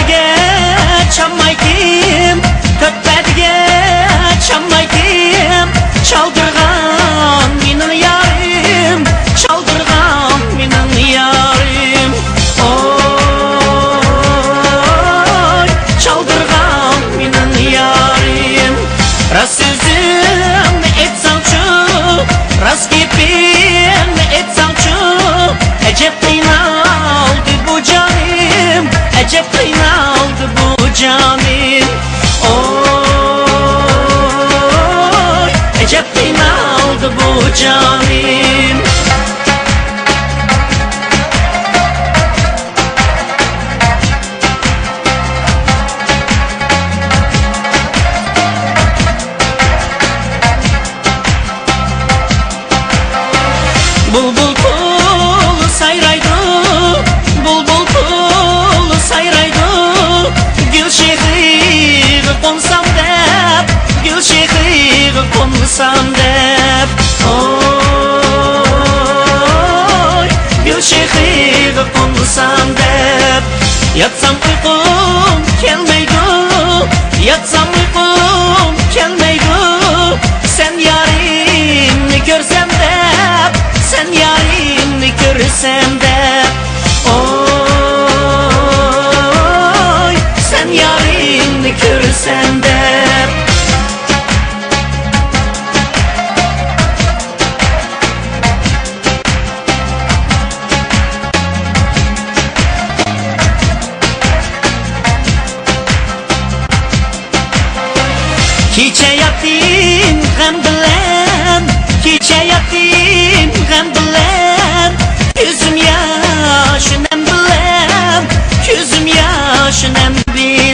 Kökbedige çammaykim, kökbedige çammaykim. Çaldırgan minin yarim, çaldırgan minin yarim. Oy, çaldırgan minin yarim. Rast sözüm etsalçı, rast gepim etsalçı. Ecep kıynaldı bu canim, ecep kıynaldı bu canim. Oy, ecep kıynaldı bu canim. Bulbul kul sayraydı, bulbul kul sayraydı. Gül şehri konsam dep, gül şehri konsam dep. Oy, gül şehri konsam dep. Yatsam uykum gelmeydi, yatsam uykum gelmeydi. Sen yarimni görsem dep, sen yarimni görsem dep. Oy, sen yarimni görsem dep. Kecha yatim g'am bilan, kecha yatim g'am bilan. Ko'zim yosh nem bilan, ko'zim yosh nem bilan.